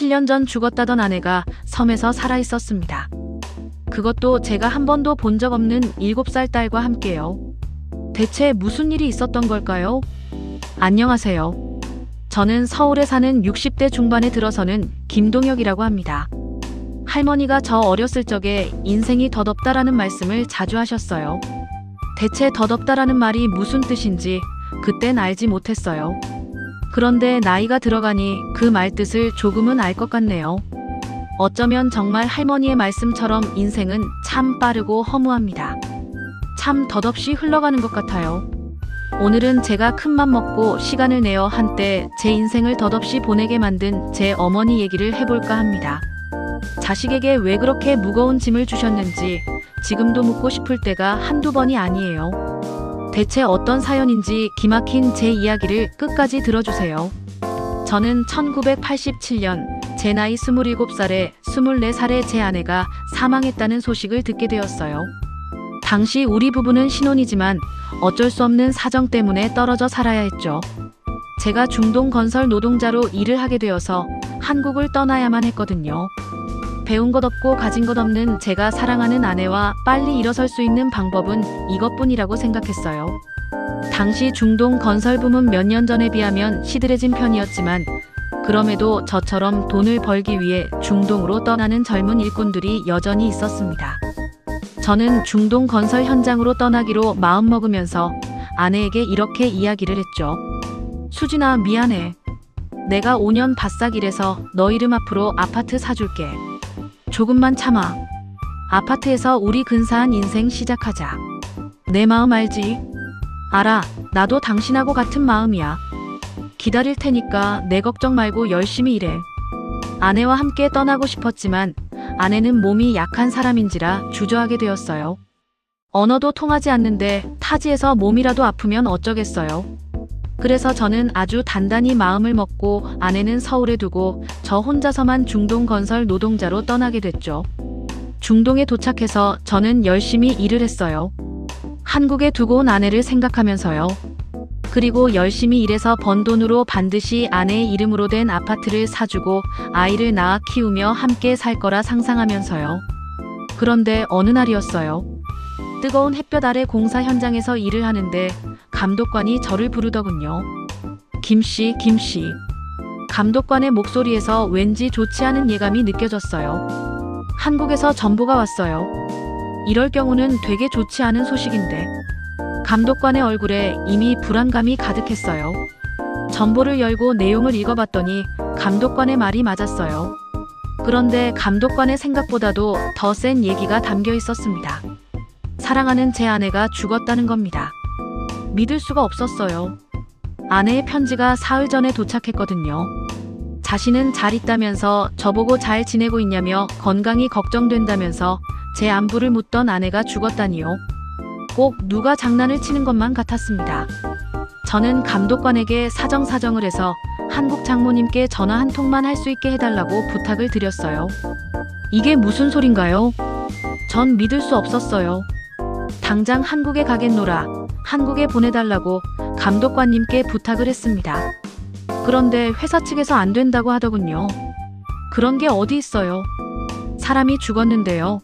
7년 전 죽었다던 아내가 섬에서 살아 있었습니다. 그것도 제가 한 번도 본 적 없는 7살 딸과 함께요. 대체 무슨 일이 있었던 걸까요? 안녕하세요. 저는 서울에 사는 60대 중반에 들어서는 김동혁이라고 합니다. 할머니가 저 어렸을 적에 인생이 덧없다라는 말씀을 자주 하셨어요. 대체 덧없다라는 말이 무슨 뜻인지 그땐 알지 못했어요. 그런데 나이가 들어가니 그 말뜻을 조금은 알 것 같네요. 어쩌면 정말 할머니의 말씀처럼 인생은 참 빠르고 허무합니다. 참 덧없이 흘러가는 것 같아요. 오늘은 제가 큰맘 먹고 시간을 내어 한때 제 인생을 덧없이 보내게 만든 제 어머니 얘기를 해볼까 합니다. 자식에게 왜 그렇게 무거운 짐을 주셨는지 지금도 묻고 싶을 때가 한두 번이 아니에요. 대체 어떤 사연인지 기막힌 제 이야기를 끝까지 들어주세요. 저는 1987년 제 나이 27살에 24살의 제 아내가 사망했다는 소식을 듣게 되었어요. 당시 우리 부부는 신혼이지만 어쩔 수 없는 사정 때문에 떨어져 살아야 했죠. 제가 중동 건설 노동자로 일을 하게 되어서 한국을 떠나야만 했거든요. 배운 것 없고 가진 것 없는 제가 사랑하는 아내와 빨리 일어설 수 있는 방법은 이것뿐이라고 생각했어요. 당시 중동 건설 붐은 몇 년 전에 비하면 시들해진 편이었지만 그럼에도 저처럼 돈을 벌기 위해 중동으로 떠나는 젊은 일꾼들이 여전히 있었습니다. 저는 중동 건설 현장으로 떠나기로 마음먹으면서 아내에게 이렇게 이야기를 했죠. 수진아, 미안해. 내가 5년 바싹 일해서 너 이름 앞으로 아파트 사줄게. 조금만 참아. 아파트에서 우리 근사한 인생 시작하자. 내 마음 알지? 알아. 나도 당신하고 같은 마음이야. 기다릴 테니까 내 걱정 말고 열심히 일해. 아내와 함께 떠나고 싶었지만 아내는 몸이 약한 사람인지라 주저하게 되었어요. 언어도 통하지 않는데 타지에서 몸이라도 아프면 어쩌겠어요. 그래서 저는 아주 단단히 마음을 먹고 아내는 서울에 두고 저 혼자서만 중동 건설 노동자로 떠나게 됐죠. 중동에 도착해서 저는 열심히 일을 했어요. 한국에 두고 온 아내를 생각하면서요. 그리고 열심히 일해서 번 돈으로 반드시 아내의 이름으로 된 아파트를 사주고 아이를 낳아 키우며 함께 살 거라 상상하면서요. 그런데 어느 날이었어요. 뜨거운 햇볕 아래 공사 현장에서 일을 하는데 감독관이 저를 부르더군요. 김씨, 김씨. 감독관의 목소리에서 왠지 좋지 않은 예감이 느껴졌어요. 한국에서 전보가 왔어요. 이럴 경우는 되게 좋지 않은 소식인데. 감독관의 얼굴에 이미 불안감이 가득했어요. 전보를 열고 내용을 읽어봤더니 감독관의 말이 맞았어요. 그런데 감독관의 생각보다도 더 센 얘기가 담겨 있었습니다. 사랑하는 제 아내가 죽었다는 겁니다. 믿을 수가 없었어요. 아내의 편지가 사흘 전에 도착했거든요. 자신은 잘 있다면서 저보고 잘 지내고 있냐며 건강이 걱정된다면서 제 안부를 묻던 아내가 죽었다니요. 꼭 누가 장난을 치는 것만 같았습니다. 저는 감독관에게 사정을 해서 한국 장모님께 전화 한 통만 할 수 있게 해달라고 부탁을 드렸어요. 이게 무슨 소린가요? 전 믿을 수 없었어요. 당장 한국에 가겠노라. 한국에 보내달라고 감독관님께 부탁을 했습니다. 그런데 회사 측에서 안 된다고 하더군요. 그런 게 어디 있어요. 사람이 죽었는데요.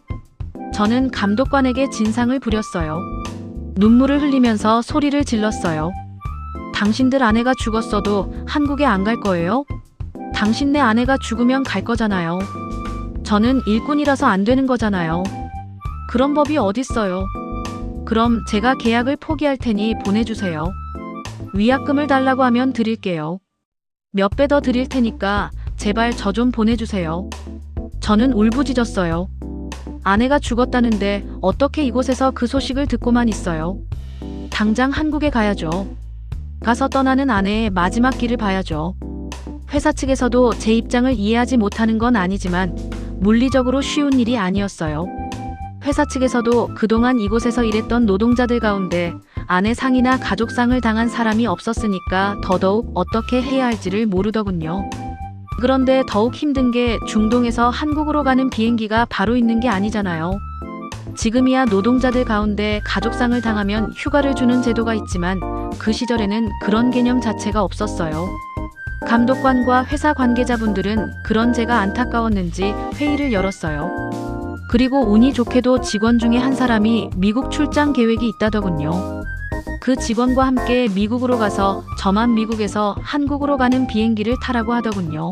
저는 감독관에게 진상을 부렸어요. 눈물을 흘리면서 소리를 질렀어요. 당신들 아내가 죽었어도 한국에 안 갈 거예요? 당신네 아내가 죽으면 갈 거잖아요. 저는 일꾼이라서 안 되는 거잖아요. 그런 법이 어딨어요. 그럼 제가 계약을 포기할 테니 보내주세요. 위약금을 달라고 하면 드릴게요. 몇 배 더 드릴 테니까 제발 저 좀 보내주세요. 저는 울부짖었어요. 아내가 죽었다는데 어떻게 이곳에서 그 소식을 듣고만 있어요. 당장 한국에 가야죠. 가서 떠나는 아내의 마지막 길을 봐야죠. 회사 측에서도 제 입장을 이해하지 못하는 건 아니지만 물리적으로 쉬운 일이 아니었어요. 회사 측에서도 그동안 이곳에서 일했던 노동자들 가운데 아내 상이나 가족상을 당한 사람이 없었으니까 더더욱 어떻게 해야 할지를 모르더군요. 그런데 더욱 힘든 게 중동에서 한국으로 가는 비행기가 바로 있는 게 아니잖아요. 지금이야 노동자들 가운데 가족상을 당하면 휴가를 주는 제도가 있지만 그 시절에는 그런 개념 자체가 없었어요. 감독관과 회사 관계자분들은 그런 제가 안타까웠는지 회의를 열었어요. 그리고 운이 좋게도 직원 중에 한 사람이 미국 출장 계획이 있다더군요. 그 직원과 함께 미국으로 가서 저만 미국에서 한국으로 가는 비행기를 타라고 하더군요.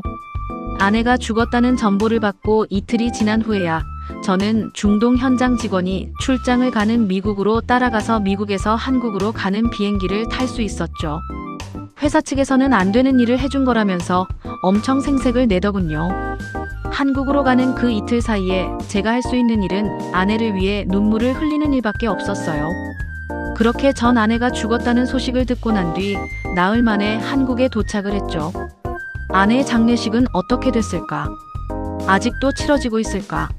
아내가 죽었다는 전보를 받고 이틀이 지난 후에야 저는 중동 현장 직원이 출장을 가는 미국으로 따라가서 미국에서 한국으로 가는 비행기를 탈 수 있었죠. 회사 측에서는 안 되는 일을 해준 거라면서 엄청 생색을 내더군요. 한국으로 가는 그 이틀 사이에 제가 할 수 있는 일은 아내를 위해 눈물을 흘리는 일밖에 없었어요. 그렇게 전 아내가 죽었다는 소식을 듣고 난 뒤 나흘 만에 한국에 도착을 했죠. 아내의 장례식은 어떻게 됐을까? 아직도 치러지고 있을까?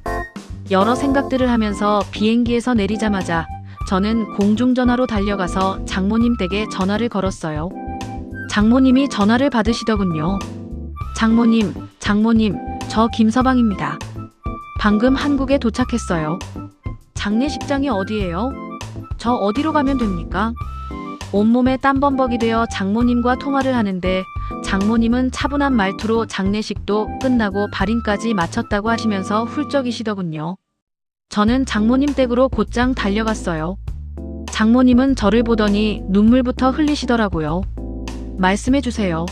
여러 생각들을 하면서 비행기에서 내리자마자 저는 공중전화로 달려가서 장모님 댁에 전화를 걸었어요. 장모님이 전화를 받으시더군요. 장모님, 저 김서방입니다. 방금 한국에 도착했어요. 장례식장이 어디예요? 저 어디로 가면 됩니까? 온몸에 땀범벅이 되어 장모님과 통화를 하는데 장모님은 차분한 말투로 장례식도 끝나고 발인까지 마쳤다고 하시면서 훌쩍이시더군요. 저는 장모님 댁으로 곧장 달려갔어요. 장모님은 저를 보더니 눈물부터 흘리시더라고요. 말씀해 주세요.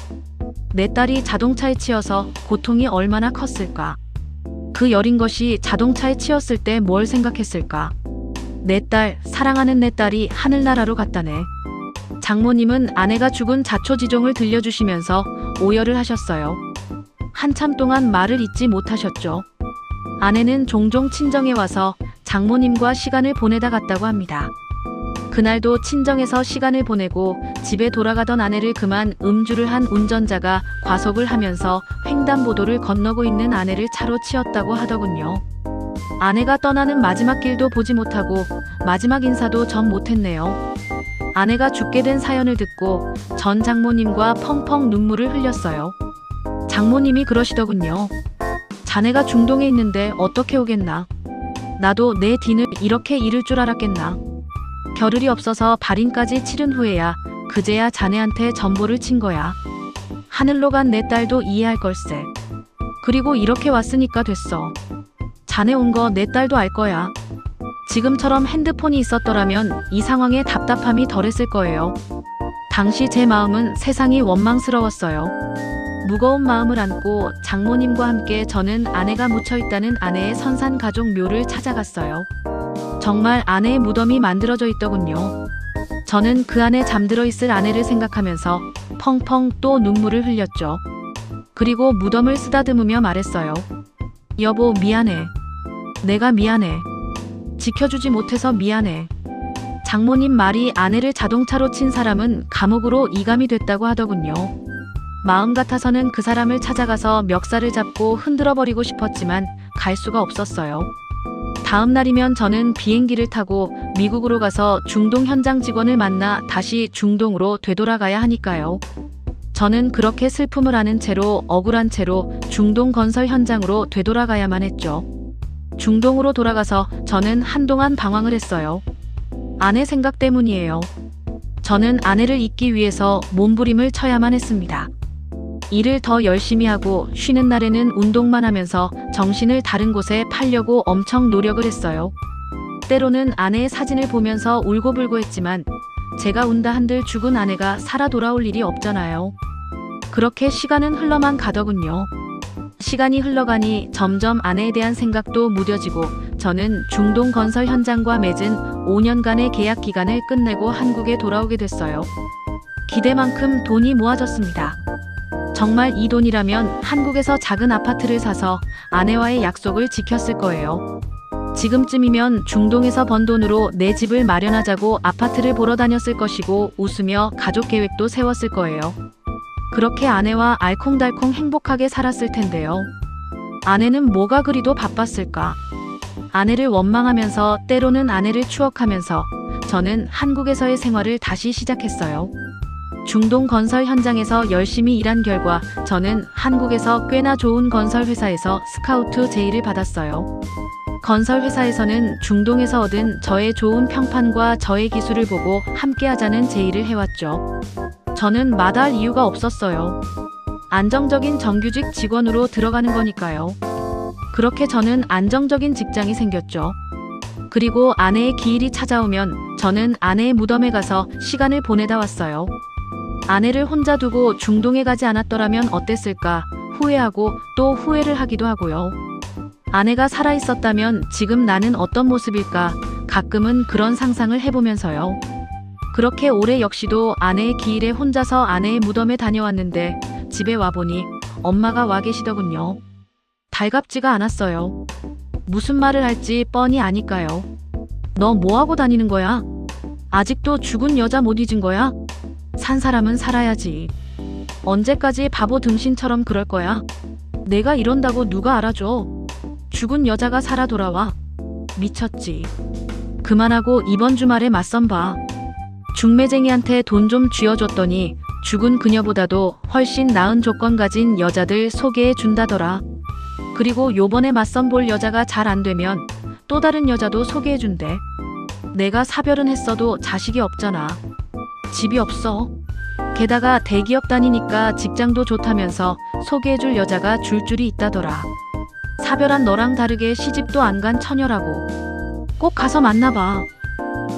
내 딸이 자동차에 치여서 고통이 얼마나 컸을까? 그 여린 것이 자동차에 치였을 때 뭘 생각했을까? 내 딸, 사랑하는 내 딸이 하늘나라로 갔다네. 장모님은 아내가 죽은 자초지종을 들려주시면서 오열을 하셨어요. 한참 동안 말을 잇지 못하셨죠. 아내는 종종 친정에 와서 장모님과 시간을 보내다 갔다고 합니다. 그날도 친정에서 시간을 보내고 집에 돌아가던 아내를 그만 음주를 한 운전자가 과속을 하면서 횡단보도를 건너고 있는 아내를 차로 치었다고 하더군요. 아내가 떠나는 마지막 길도 보지 못하고 마지막 인사도 전 못했네요. 아내가 죽게 된 사연을 듣고 전 장모님과 펑펑 눈물을 흘렸어요. 장모님이 그러시더군요. 자네가 중동에 있는데 어떻게 오겠나? 나도 내 딘을 이렇게 잃을 줄 알았겠나? 겨를이 없어서 발인까지 치른 후에야 그제야 자네한테 전보를 친 거야. 하늘로 간 내 딸도 이해할 걸세. 그리고 이렇게 왔으니까 됐어. 자네 온 거 내 딸도 알 거야. 지금처럼 핸드폰이 있었더라면 이 상황에 답답함이 덜했을 거예요. 당시 제 마음은 세상이 원망스러웠어요. 무거운 마음을 안고 장모님과 함께 저는 아내가 묻혀있다는 아내의 선산가족 묘를 찾아갔어요. 정말 아내의 무덤이 만들어져 있더군요. 저는 그 안에 잠들어 있을 아내를 생각하면서 펑펑 또 눈물을 흘렸죠. 그리고 무덤을 쓰다듬으며 말했어요. 여보, 미안해. 내가 미안해. 지켜주지 못해서 미안해. 장모님 말이 아내를 자동차로 친 사람은 감옥으로 이감이 됐다고 하더군요. 마음 같아서는 그 사람을 찾아가서 멱살을 잡고 흔들어버리고 싶었지만 갈 수가 없었어요. 다음 날이면 저는 비행기를 타고 미국으로 가서 중동 현장 직원을 만나 다시 중동으로 되돌아가야 하니까요. 저는 그렇게 슬픔을 안은 채로 억울한 채로 중동 건설 현장으로 되돌아가야만 했죠. 중동으로 돌아가서 저는 한동안 방황을 했어요. 아내 생각 때문이에요. 저는 아내를 잊기 위해서 몸부림을 쳐야만 했습니다. 일을 더 열심히 하고 쉬는 날에는 운동만 하면서 정신을 다른 곳에 팔려고 엄청 노력을 했어요. 때로는 아내의 사진을 보면서 울고불고 했지만 제가 운다 한들 죽은 아내가 살아 돌아올 일이 없잖아요. 그렇게 시간은 흘러만 가더군요. 시간이 흘러가니 점점 아내에 대한 생각도 무뎌지고 저는 중동 건설 현장과 맺은 5년간의 계약 기간을 끝내고 한국에 돌아오게 됐어요. 기대만큼 돈이 모아졌습니다. 정말 이 돈이라면 한국에서 작은 아파트를 사서 아내와의 약속을 지켰을 거예요. 지금쯤이면 중동에서 번 돈으로 내 집을 마련하자고 아파트를 보러 다녔을 것이고 웃으며 가족 계획도 세웠을 거예요. 그렇게 아내와 알콩달콩 행복하게 살았을 텐데요. 아내는 뭐가 그리도 바빴을까? 아내를 원망하면서 때로는 아내를 추억하면서 저는 한국에서의 생활을 다시 시작했어요. 중동 건설 현장에서 열심히 일한 결과 저는 한국에서 꽤나 좋은 건설 회사에서 스카우트 제의를 받았어요. 건설 회사에서는 중동에서 얻은 저의 좋은 평판과 저의 기술을 보고 함께하자는 제의를 해왔죠. 저는 마다할 이유가 없었어요. 안정적인 정규직 직원으로 들어가는 거니까요. 그렇게 저는 안정적인 직장이 생겼죠. 그리고 아내의 기일이 찾아오면 저는 아내의 무덤에 가서 시간을 보내다 왔어요. 아내를 혼자 두고 중동에 가지 않았더라면 어땠을까 후회하고 또 후회를 하기도 하고요. 아내가 살아있었다면 지금 나는 어떤 모습일까 가끔은 그런 상상을 해보면서요. 그렇게 올해 역시도 아내의 기일에 혼자서 아내의 무덤에 다녀왔는데 집에 와보니 엄마가 와 계시더군요. 달갑지가 않았어요. 무슨 말을 할지 뻔히 아니까요. 너 뭐하고 다니는 거야? 아직도 죽은 여자 못 잊은 거야? 산 사람은 살아야지. 언제까지 바보 등신처럼 그럴 거야? 내가 이런다고 누가 알아줘? 죽은 여자가 살아 돌아와. 미쳤지. 그만하고 이번 주말에 맞선 봐. 중매쟁이한테 돈 좀 쥐어줬더니 죽은 그녀보다도 훨씬 나은 조건 가진 여자들 소개해 준다더라. 그리고 요번에 맞선 볼 여자가 잘 안 되면 또 다른 여자도 소개해 준대. 내가 사별은 했어도 자식이 없잖아. 집이 없어. 게다가 대기업 다니니까 직장도 좋다면서 소개해줄 여자가 줄줄이 있다더라. 사별한 너랑 다르게 시집도 안 간 처녀라고. 꼭 가서 만나봐.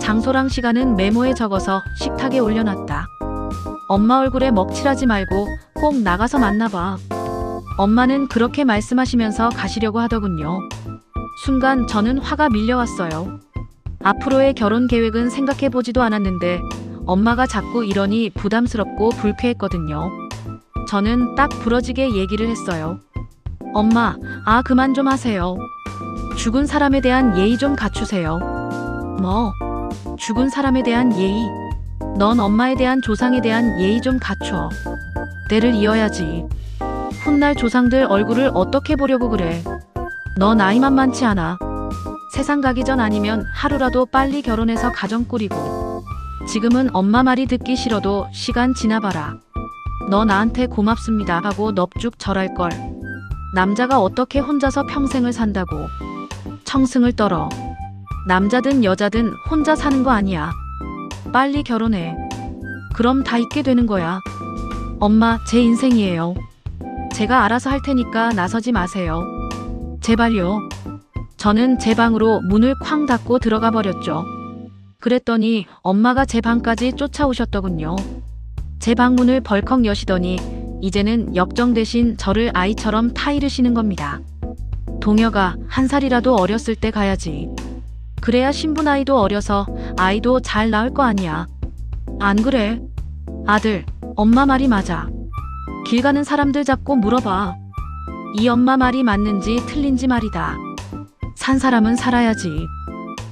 장소랑 시간은 메모에 적어서 식탁에 올려놨다. 엄마 얼굴에 먹칠하지 말고 꼭 나가서 만나봐. 엄마는 그렇게 말씀하시면서 가시려고 하더군요. 순간 저는 화가 밀려왔어요. 앞으로의 결혼 계획은 생각해보지도 않았는데 엄마가 자꾸 이러니 부담스럽고 불쾌했거든요. 저는 딱 부러지게 얘기를 했어요. 엄마, 그만 좀 하세요. 죽은 사람에 대한 예의 좀 갖추세요. 뭐? 죽은 사람에 대한 예의? 넌 엄마에 대한 조상에 대한 예의 좀 갖춰. 때를 이어야지. 훗날 조상들 얼굴을 어떻게 보려고 그래. 너 나이만 많지 않아. 세상 가기 전 아니면 하루라도 빨리 결혼해서 가정 꾸리고. 지금은 엄마 말이 듣기 싫어도 시간 지나봐라. 너 나한테 고맙습니다 하고 넙죽 절할걸. 남자가 어떻게 혼자서 평생을 산다고. 청승을 떨어. 남자든 여자든 혼자 사는 거 아니야. 빨리 결혼해. 그럼 다 잊게 되는 거야. 엄마, 제 인생이에요. 제가 알아서 할 테니까 나서지 마세요. 제발요. 저는 제 방으로 문을 쾅 닫고 들어가 버렸죠. 그랬더니 엄마가 제 방까지 쫓아오셨더군요. 제 방문을 벌컥 여시더니 이제는 역정 대신 저를 아이처럼 타이르시는 겁니다. 동혁아, 한 살이라도 어렸을 때 가야지. 그래야 신부 나이도 어려서 아이도 잘 낳을 거 아니야. 안 그래? 아들, 엄마 말이 맞아. 길 가는 사람들 잡고 물어봐. 이 엄마 말이 맞는지 틀린지 말이다. 산 사람은 살아야지.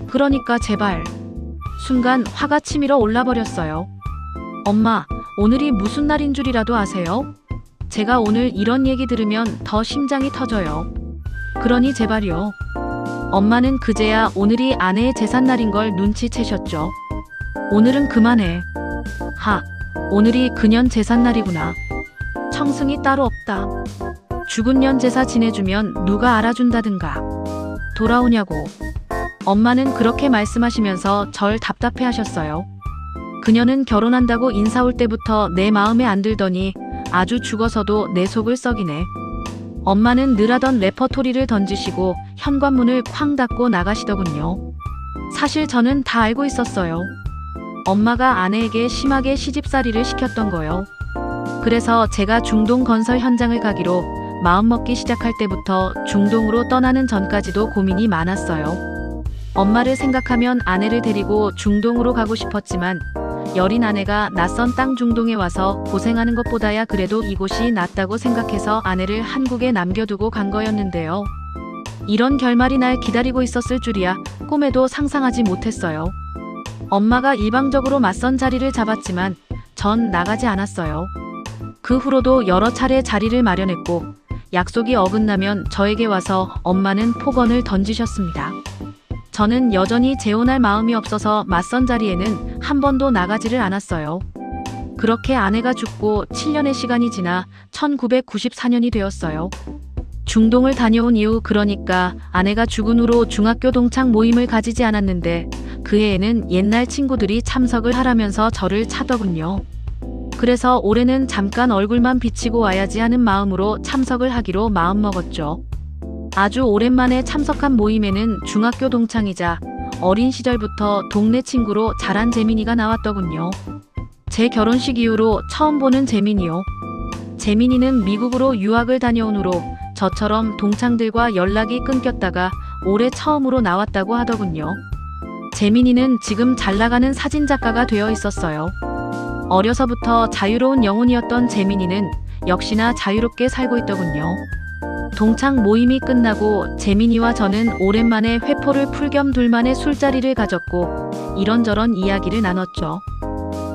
그러니까 제발. 순간 화가 치밀어 올라버렸어요. 엄마, 오늘이 무슨 날인 줄이라도 아세요? 제가 오늘 이런 얘기 들으면 더 심장이 터져요. 그러니 제발요. 엄마는 그제야 오늘이 아내의 제삿날인 걸 눈치채셨죠. 오늘은 그만해. 오늘이 그년 제삿날이구나. 청승이 따로 없다. 죽은 년 제사 지내주면 누가 알아준다든가. 돌아오냐고. 엄마는 그렇게 말씀하시면서 절 답답해 하셨어요. 그녀는 결혼한다고 인사 올 때부터 내 마음에 안 들더니 아주 죽어서도 내 속을 썩이네. 엄마는 늘 하던 레퍼토리를 던지시고 현관문을 쾅 닫고 나가시더군요. 사실 저는 다 알고 있었어요. 엄마가 아내에게 심하게 시집살이를 시켰던 거요. 그래서 제가 중동 건설 현장을 가기로 마음먹기 시작할 때부터 중동으로 떠나는 전까지도 고민이 많았어요. 엄마를 생각하면 아내를 데리고 중동으로 가고 싶었지만 여린 아내가 낯선 땅 중동에 와서 고생하는 것보다야 그래도 이곳이 낫다고 생각해서 아내를 한국에 남겨두고 간 거였는데요. 이런 결말이 날 기다리고 있었을 줄이야 꿈에도 상상하지 못했어요. 엄마가 일방적으로 맞선 자리를 잡았지만 전 나가지 않았어요. 그 후로도 여러 차례 자리를 마련했고 약속이 어긋나면 저에게 와서 엄마는 폭언을 던지셨습니다. 저는 여전히 재혼할 마음이 없어서 맞선 자리에는 한 번도 나가지를 않았어요. 그렇게 아내가 죽고 7년의 시간이 지나 1994년이 되었어요. 중동을 다녀온 이후 그러니까 아내가 죽은 후로 중학교 동창 모임을 가지지 않았는데 그 해에는 옛날 친구들이 참석을 하라면서 저를 차더군요. 그래서 올해는 잠깐 얼굴만 비치고 와야지 하는 마음으로 참석을 하기로 마음먹었죠. 아주 오랜만에 참석한 모임에는 중학교 동창이자 어린 시절부터 동네 친구로 자란 재민이가 나왔더군요. 제 결혼식 이후로 처음 보는 재민이요. 재민이는 미국으로 유학을 다녀온 후로 저처럼 동창들과 연락이 끊겼다가 올해 처음으로 나왔다고 하더군요. 재민이는 지금 잘나가는 사진작가가 되어 있었어요. 어려서부터 자유로운 영혼이었던 재민이는 역시나 자유롭게 살고 있더군요. 동창 모임이 끝나고 재민이와 저는 오랜만에 회포를 풀 겸 둘만의 술자리를 가졌고 이런저런 이야기를 나눴죠.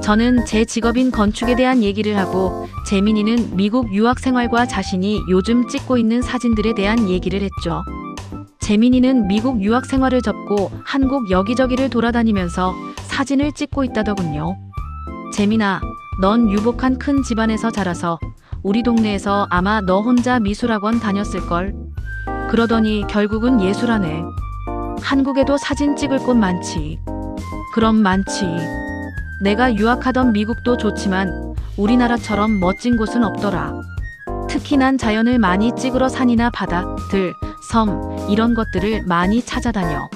저는 제 직업인 건축에 대한 얘기를 하고 재민이는 미국 유학 생활과 자신이 요즘 찍고 있는 사진들에 대한 얘기를 했죠. 재민이는 미국 유학 생활을 접고 한국 여기저기를 돌아다니면서 사진을 찍고 있다더군요. 재민아, 넌 유복한 큰 집안에서 자라서 우리 동네에서 아마 너 혼자 미술학원 다녔을걸. 그러더니 결국은 예술하네. 한국에도 사진 찍을 곳 많지. 그럼 많지. 내가 유학하던 미국도 좋지만 우리나라처럼 멋진 곳은 없더라. 특히 난 자연을 많이 찍으러 산이나 바다, 들, 섬 이런 것들을 많이 찾아다녀.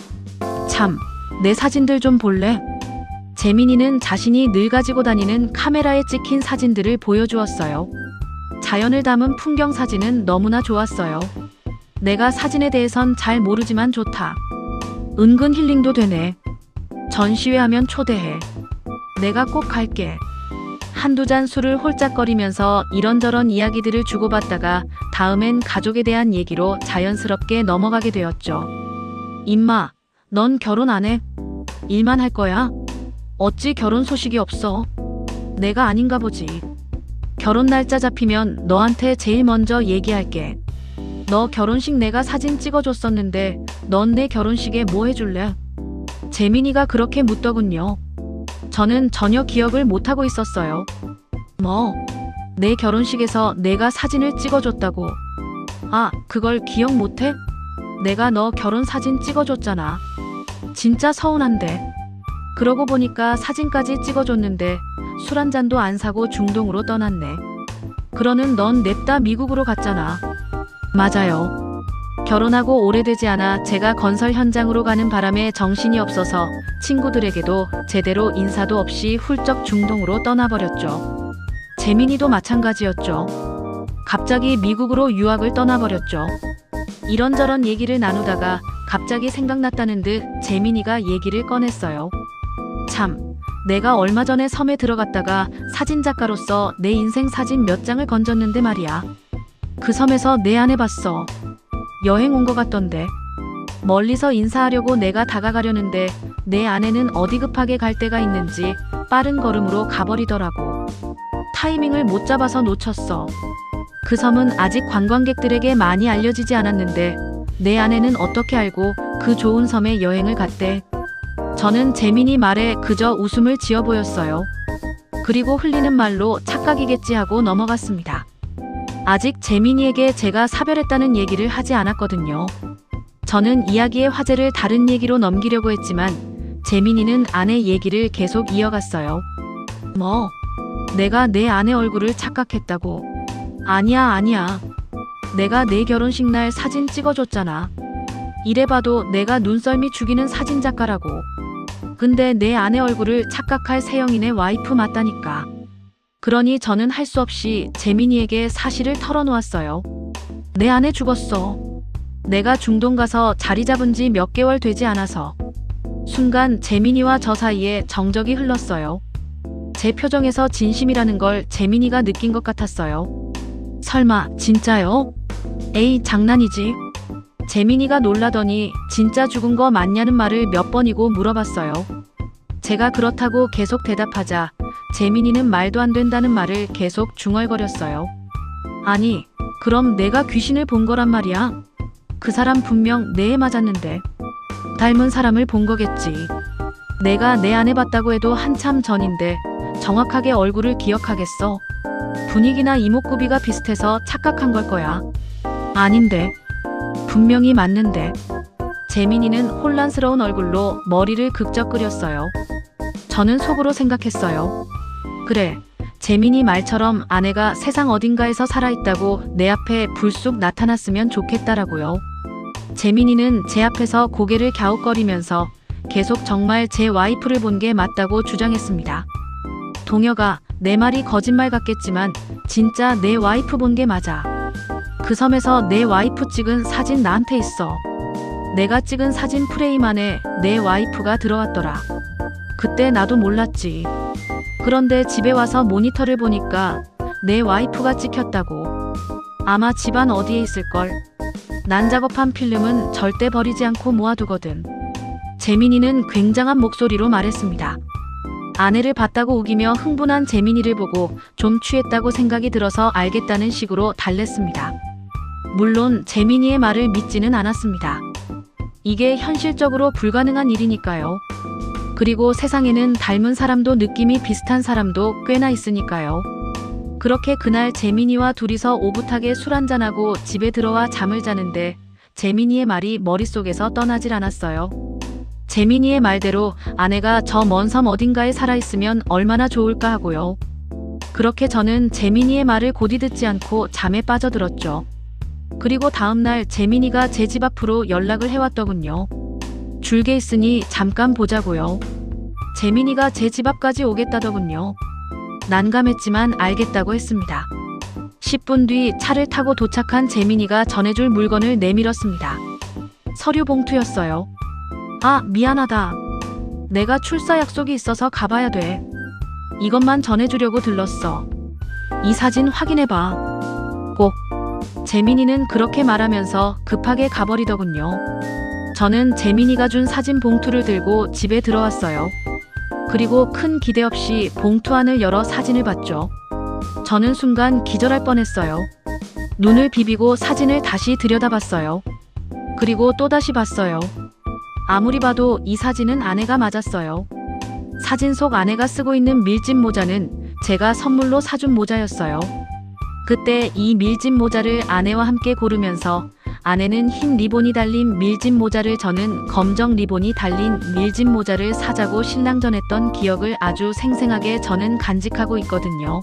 참, 내 사진들 좀 볼래? 재민이는 자신이 늘 가지고 다니는 카메라에 찍힌 사진들을 보여주었어요. 자연을 담은 풍경 사진은 너무나 좋았어요. 내가 사진에 대해선 잘 모르지만 좋다. 은근 힐링도 되네. 전시회 하면 초대해. 내가 꼭 갈게. 한두 잔 술을 홀짝거리면서 이런저런 이야기들을 주고받다가 다음엔 가족에 대한 얘기로 자연스럽게 넘어가게 되었죠. 임마, 넌 결혼 안 해? 일만 할 거야? 어찌 결혼 소식이 없어? 내가 아닌가 보지. 결혼 날짜 잡히면 너한테 제일 먼저 얘기할게. 너 결혼식 내가 사진 찍어줬었는데 넌 내 결혼식에 뭐 해줄래? 재민이가 그렇게 묻더군요. 저는 전혀 기억을 못하고 있었어요. 뭐? 내 결혼식에서 내가 사진을 찍어줬다고. 아, 그걸 기억 못해? 내가 너 결혼 사진 찍어줬잖아. 진짜 서운한데. 그러고 보니까 사진까지 찍어줬는데 술 한 잔도 안 사고 중동으로 떠났네. 그러는 넌 냅다 미국으로 갔잖아. 맞아요. 결혼하고 오래되지 않아 제가 건설 현장으로 가는 바람에 정신이 없어서 친구들에게도 제대로 인사도 없이 훌쩍 중동으로 떠나버렸죠. 재민이도 마찬가지였죠. 갑자기 미국으로 유학을 떠나버렸죠. 이런저런 얘기를 나누다가 갑자기 생각났다는 듯 재민이가 얘기를 꺼냈어요. 참, 내가 얼마 전에 섬에 들어갔다가 사진작가로서 내 인생 사진 몇 장을 건졌는데 말이야. 그 섬에서 내 아내 봤어. 여행 온 것 같던데. 멀리서 인사하려고 내가 다가가려는데 내 아내는 어디 급하게 갈 데가 있는지 빠른 걸음으로 가버리더라고. 타이밍을 못 잡아서 놓쳤어. 그 섬은 아직 관광객들에게 많이 알려지지 않았는데 내 아내는 어떻게 알고 그 좋은 섬에 여행을 갔대. 저는 재민이 말에 그저 웃음을 지어 보였어요. 그리고 흘리는 말로 착각이겠지 하고 넘어갔습니다. 아직 재민이에게 제가 사별했다는 얘기를 하지 않았거든요. 저는 이야기의 화제를 다른 얘기로 넘기려고 했지만 재민이는 아내 얘기를 계속 이어갔어요. 뭐? 내가 내 아내 얼굴을 착각했다고? 아니야. 내가 내 결혼식 날 사진 찍어줬잖아. 이래봐도 내가 눈썰미 죽이는 사진작가라고. 근데 내 아내 얼굴을 착각할 세영이네 와이프 맞다니까. 그러니 저는 할 수 없이 재민이에게 사실을 털어놓았어요. 내 아내 죽었어. 내가 중동 가서 자리 잡은 지 몇 개월 되지 않아서. 순간 재민이와 저 사이에 정적이 흘렀어요. 제 표정에서 진심이라는 걸 재민이가 느낀 것 같았어요. 설마 진짜요? 에이, 장난이지. 재민이가 놀라더니 진짜 죽은 거 맞냐는 말을 몇 번이고 물어봤어요. 제가 그렇다고 계속 대답하자 재민이는 말도 안 된다는 말을 계속 중얼거렸어요. 아니, 그럼 내가 귀신을 본 거란 말이야? 그 사람 분명 내에 맞았는데. 닮은 사람을 본 거겠지. 내가 내 아내 봤다고 해도 한참 전인데 정확하게 얼굴을 기억하겠어? 분위기나 이목구비가 비슷해서 착각한 걸 거야. 아닌데. 분명히 맞는데. 재민이는 혼란스러운 얼굴로 머리를 극적 끄렸어요. 저는 속으로 생각했어요. 그래, 재민이 말처럼 아내가 세상 어딘가에서 살아있다고 내 앞에 불쑥 나타났으면 좋겠다라고요. 재민이는 제 앞에서 고개를 갸웃거리면서 계속 정말 제 와이프를 본 게 맞다고 주장했습니다. 동혁아, 내 말이 거짓말 같겠지만 진짜 내 와이프 본 게 맞아. 그 섬에서 내 와이프 찍은 사진 나한테 있어. 내가 찍은 사진 프레임 안에 내 와이프가 들어왔더라. 그때 나도 몰랐지. 그런데 집에 와서 모니터를 보니까 내 와이프가 찍혔다고. 아마 집안 어디에 있을걸. 난 작업한 필름은 절대 버리지 않고 모아두거든. 재민이는 굉장한 목소리로 말했습니다. 아내를 봤다고 우기며 흥분한 재민이를 보고 좀 취했다고 생각이 들어서 알겠다는 식으로 달랬습니다. 물론 재민이의 말을 믿지는 않았습니다. 이게 현실적으로 불가능한 일이니까요. 그리고 세상에는 닮은 사람도 느낌이 비슷한 사람도 꽤나 있으니까요. 그렇게 그날 재민이와 둘이서 오붓하게 술 한잔하고 집에 들어와 잠을 자는데 재민이의 말이 머릿속에서 떠나질 않았어요. 재민이의 말대로 아내가 저 먼 섬 어딘가에 살아있으면 얼마나 좋을까 하고요. 그렇게 저는 재민이의 말을 곧이 듣지 않고 잠에 빠져들었죠. 그리고 다음날 재민이가 제 집 앞으로 연락을 해왔더군요. 줄게 있으니 잠깐 보자고요. 재민이가 제 집 앞까지 오겠다더군요. 난감했지만 알겠다고 했습니다. 10분 뒤 차를 타고 도착한 재민이가 전해줄 물건을 내밀었습니다. 서류 봉투였어요. 아, 미안하다. 내가 출사 약속이 있어서 가봐야 돼. 이것만 전해주려고 들렀어. 이 사진 확인해봐. 꼭. 재민이는 그렇게 말하면서 급하게 가버리더군요. 저는 재민이가 준 사진 봉투를 들고 집에 들어왔어요. 그리고 큰 기대 없이 봉투 안을 열어 사진을 봤죠. 저는 순간 기절할 뻔했어요. 눈을 비비고 사진을 다시 들여다봤어요. 그리고 또다시 봤어요. 아무리 봐도 이 사진은 아내가 맞았어요. 사진 속 아내가 쓰고 있는 밀짚 모자는 제가 선물로 사준 모자였어요. 그때 이 밀짚 모자를 아내와 함께 고르면서 아내는 흰 리본이 달린 밀짚 모자를, 저는 검정 리본이 달린 밀짚 모자를 사자고 신랑전했던 기억을 아주 생생하게 저는 간직하고 있거든요.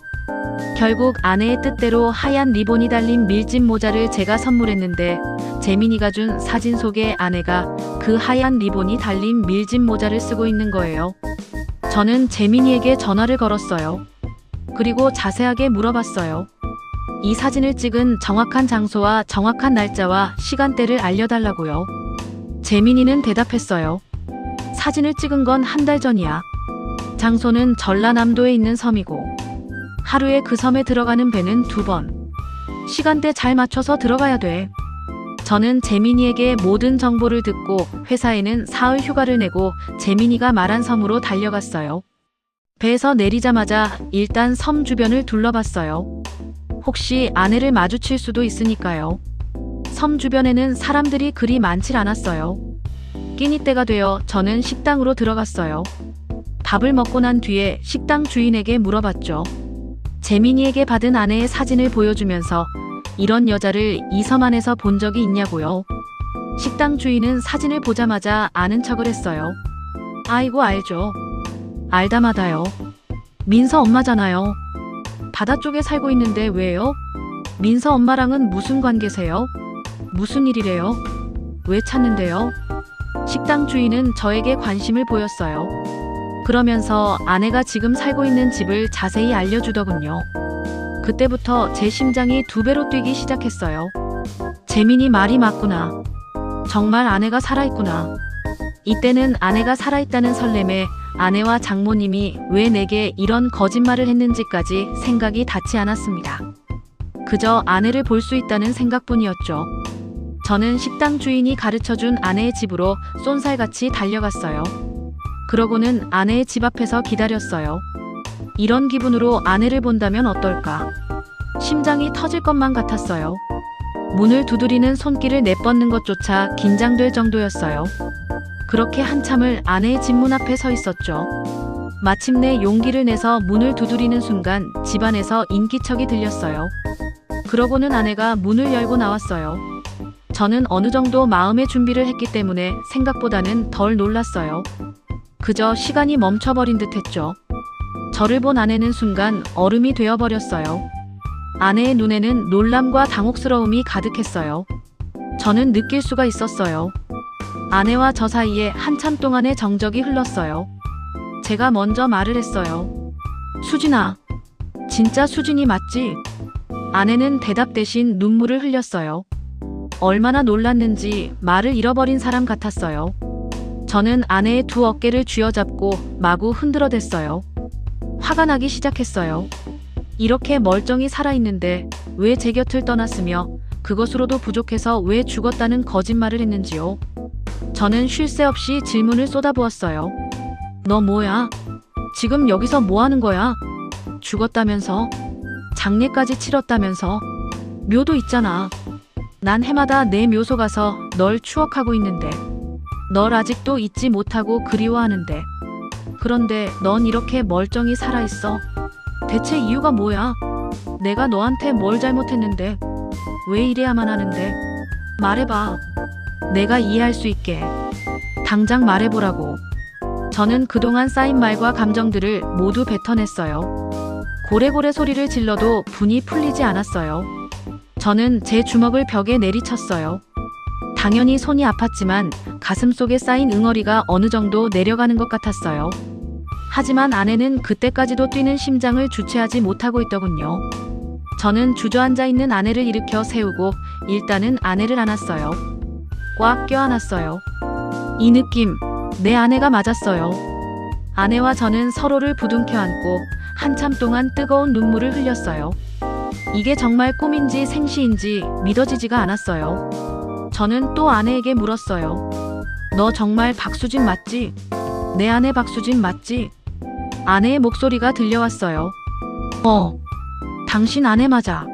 결국 아내의 뜻대로 하얀 리본이 달린 밀짚 모자를 제가 선물했는데 재민이가 준 사진 속의 아내가 그 하얀 리본이 달린 밀짚 모자를 쓰고 있는 거예요. 저는 재민이에게 전화를 걸었어요. 그리고 자세하게 물어봤어요. 이 사진을 찍은 정확한 장소와 정확한 날짜와 시간대를 알려달라고요. 재민이는 대답했어요. 사진을 찍은 건 한 달 전이야. 장소는 전라남도에 있는 섬이고 하루에 그 섬에 들어가는 배는 2번. 시간대 잘 맞춰서 들어가야 돼. 저는 재민이에게 모든 정보를 듣고 회사에는 사흘 휴가를 내고 재민이가 말한 섬으로 달려갔어요. 배에서 내리자마자 일단 섬 주변을 둘러봤어요. 혹시 아내를 마주칠 수도 있으니까요. 섬 주변에는 사람들이 그리 많질 않았어요. 끼니 때가 되어 저는 식당으로 들어갔어요. 밥을 먹고 난 뒤에 식당 주인에게 물어봤죠. 재민이에게 받은 아내의 사진을 보여주면서 이런 여자를 이 섬 안에서 본 적이 있냐고요. 식당 주인은 사진을 보자마자 아는 척을 했어요. 아이고 알죠. 알다마다요. 민서 엄마잖아요. 바다 쪽에 살고 있는데 왜요? 민서 엄마랑은 무슨 관계세요? 무슨 일이래요? 왜 찾는데요? 식당 주인은 저에게 관심을 보였어요. 그러면서 아내가 지금 살고 있는 집을 자세히 알려주더군요. 그때부터 제 심장이 2배로 뛰기 시작했어요. 재민이 말이 맞구나. 정말 아내가 살아있구나. 이때는 아내가 살아있다는 설렘에 아내와 장모님이 왜 내게 이런 거짓말을 했는지까지 생각이 닿지 않았습니다. 그저 아내를 볼 수 있다는 생각뿐이었죠. 저는 식당 주인이 가르쳐준 아내의 집으로 쏜살같이 달려갔어요. 그러고는 아내의 집 앞에서 기다렸어요. 이런 기분으로 아내를 본다면 어떨까? 심장이 터질 것만 같았어요. 문을 두드리는 손길을 내뻗는 것조차 긴장될 정도였어요. 그렇게 한참을 아내의 집 문 앞에 서 있었죠. 마침내 용기를 내서 문을 두드리는 순간 집안에서 인기척이 들렸어요. 그러고는 아내가 문을 열고 나왔어요. 저는 어느 정도 마음의 준비를 했기 때문에 생각보다는 덜 놀랐어요. 그저 시간이 멈춰버린 듯 했죠. 저를 본 아내는 순간 얼음이 되어버렸어요. 아내의 눈에는 놀람과 당혹스러움이 가득했어요. 저는 느낄 수가 있었어요. 아내와 저 사이에 한참 동안의 정적이 흘렀어요. 제가 먼저 말을 했어요. 수진아, 진짜 수진이 맞지? 아내는 대답 대신 눈물을 흘렸어요. 얼마나 놀랐는지 말을 잃어버린 사람 같았어요. 저는 아내의 두 어깨를 쥐어잡고 마구 흔들어댔어요. 화가 나기 시작했어요. 이렇게 멀쩡히 살아있는데 왜 제 곁을 떠났으며 그것으로도 부족해서 왜 죽었다는 거짓말을 했는지요. 저는 쉴 새 없이 질문을 쏟아부었어요. 너 뭐야? 지금 여기서 뭐 하는 거야? 죽었다면서? 장례까지 치렀다면서? 묘도 있잖아. 난 해마다 내 묘소 가서 널 추억하고 있는데 널 아직도 잊지 못하고 그리워하는데 그런데 넌 이렇게 멀쩡히 살아있어. 대체 이유가 뭐야? 내가 너한테 뭘 잘못했는데? 왜 이래야만 하는데? 말해봐. 내가 이해할 수 있게. 당장 말해보라고. 저는 그동안 쌓인 말과 감정들을 모두 뱉어냈어요. 고래고래 소리를 질러도 분이 풀리지 않았어요. 저는 제 주먹을 벽에 내리쳤어요. 당연히 손이 아팠지만 가슴속에 쌓인 응어리가 어느 정도 내려가는 것 같았어요. 하지만 아내는 그때까지도 뛰는 심장을 주체하지 못하고 있더군요. 저는 주저앉아 있는 아내를 일으켜 세우고 일단은 아내를 안았어요. 꽉 껴안았어요. 이 느낌, 내 아내가 맞았어요. 아내와 저는 서로를 부둥켜 안고 한참 동안 뜨거운 눈물을 흘렸어요. 이게 정말 꿈인지 생시인지 믿어지지가 않았어요. 저는 또 아내에게 물었어요. 너 정말 박수진 맞지? 내 아내 박수진 맞지? 아내의 목소리가 들려왔어요. 당신 아내 맞아.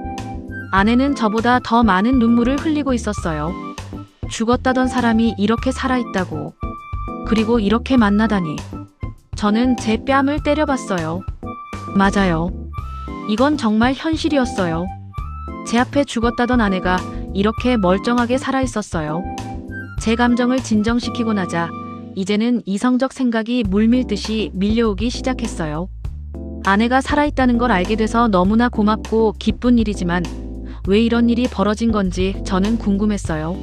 아내는 저보다 더 많은 눈물을 흘리고 있었어요. 죽었다던 사람이 이렇게 살아있다고. 그리고 이렇게 만나다니. 저는 제 뺨을 때려봤어요. 맞아요. 이건 정말 현실이었어요. 제 앞에 죽었다던 아내가 이렇게 멀쩡하게 살아있었어요. 제 감정을 진정시키고 나자 이제는 이성적 생각이 물밀듯이 밀려오기 시작했어요. 아내가 살아있다는 걸 알게 돼서 너무나 고맙고 기쁜 일이지만 왜 이런 일이 벌어진 건지 저는 궁금했어요.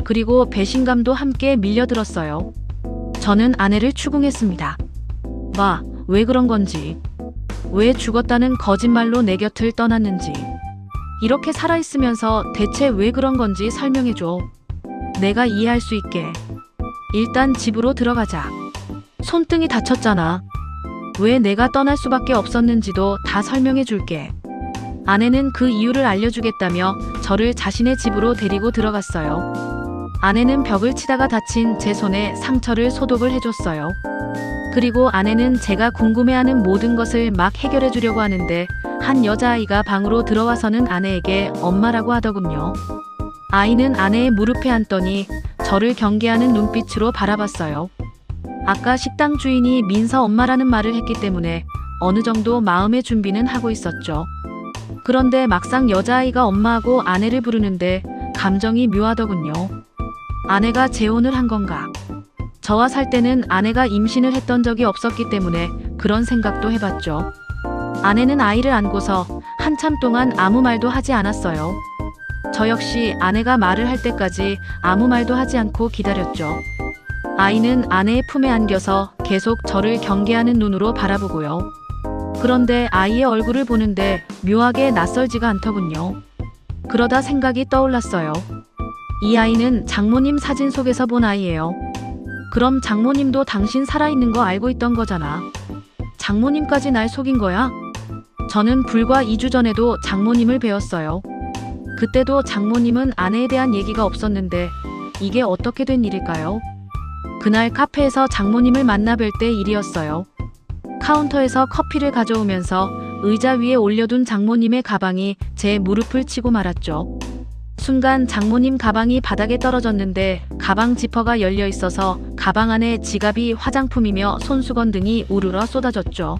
그리고 배신감도 함께 밀려들었어요. 저는 아내를 추궁했습니다. 왜 그런 건지. 왜 죽었다는 거짓말로 내 곁을 떠났는지. 이렇게 살아있으면서 대체 왜 그런 건지 설명해줘. 내가 이해할 수 있게. 일단 집으로 들어가자. 손등이 다쳤잖아. 왜 내가 떠날 수밖에 없었는지도 다 설명해 줄게. 아내는 그 이유를 알려주겠다며 저를 자신의 집으로 데리고 들어갔어요. 아내는 벽을 치다가 다친 제 손에 상처를 소독을 해줬어요. 그리고 아내는 제가 궁금해하는 모든 것을 막 해결해 주려고 하는데 한 여자아이가 방으로 들어와서는 아내에게 엄마라고 하더군요. 아이는 아내의 무릎에 앉더니 저를 경계하는 눈빛으로 바라봤어요. 아까 식당 주인이 민서 엄마라는 말을 했기 때문에 어느 정도 마음의 준비는 하고 있었죠. 그런데 막상 여자아이가 엄마하고 아내를 부르는데 감정이 묘하더군요. 아내가 재혼을 한 건가? 저와 살 때는 아내가 임신을 했던 적이 없었기 때문에 그런 생각도 해봤죠. 아내는 아이를 안고서 한참 동안 아무 말도 하지 않았어요. 저 역시 아내가 말을 할 때까지 아무 말도 하지 않고 기다렸죠. 아이는 아내의 품에 안겨서 계속 저를 경계하는 눈으로 바라보고요. 그런데 아이의 얼굴을 보는데 묘하게 낯설지가 않더군요. 그러다 생각이 떠올랐어요. 이 아이는 장모님 사진 속에서 본 아이예요. 그럼 장모님도 당신 살아있는 거 알고 있던 거잖아. 장모님까지 날 속인 거야? 저는 불과 2주 전에도 장모님을 뵈었어요. 그때도 장모님은 아내에 대한 얘기가 없었는데 이게 어떻게 된 일일까요? 그날 카페에서 장모님을 만나 뵐 때 일이었어요. 카운터에서 커피를 가져오면서 의자 위에 올려둔 장모님의 가방이 제 무릎을 치고 말았죠. 순간 장모님 가방이 바닥에 떨어졌는데 가방 지퍼가 열려 있어서 가방 안에 지갑이, 화장품이며 손수건 등이 우르르 쏟아졌죠.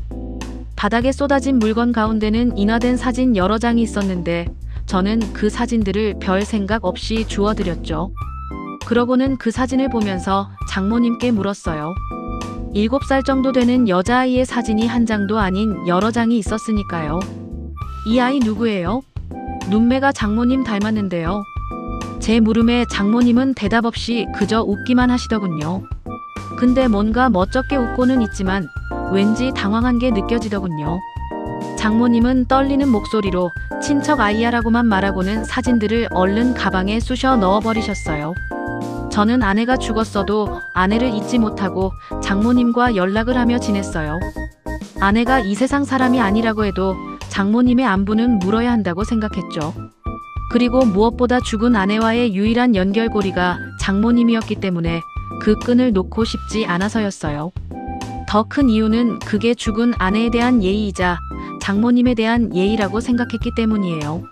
바닥에 쏟아진 물건 가운데는 인화된 사진 여러 장이 있었는데 저는 그 사진들을 별 생각 없이 주워드렸죠. 그러고는 그 사진을 보면서 장모님께 물었어요. 7살 정도 되는 여자아이의 사진이 한 장도 아닌 여러 장이 있었으니까요. 이 아이 누구예요? 눈매가 장모님 닮았는데요. 제 물음에 장모님은 대답 없이 그저 웃기만 하시더군요. 근데 뭔가 멋쩍게 웃고는 있지만 왠지 당황한 게 느껴지더군요. 장모님은 떨리는 목소리로 친척 아이야라고만 말하고는 사진들을 얼른 가방에 쑤셔 넣어버리셨어요. 저는 아내가 죽었어도 아내를 잊지 못하고 장모님과 연락을 하며 지냈어요. 아내가 이 세상 사람이 아니라고 해도 장모님의 안부는 물어야 한다고 생각했죠. 그리고 무엇보다 죽은 아내와의 유일한 연결고리가 장모님이었기 때문에 그 끈을 놓고 싶지 않아서였어요. 더 큰 이유는 그게 죽은 아내에 대한 예의이자 장모님에 대한 예의라고 생각했기 때문이에요.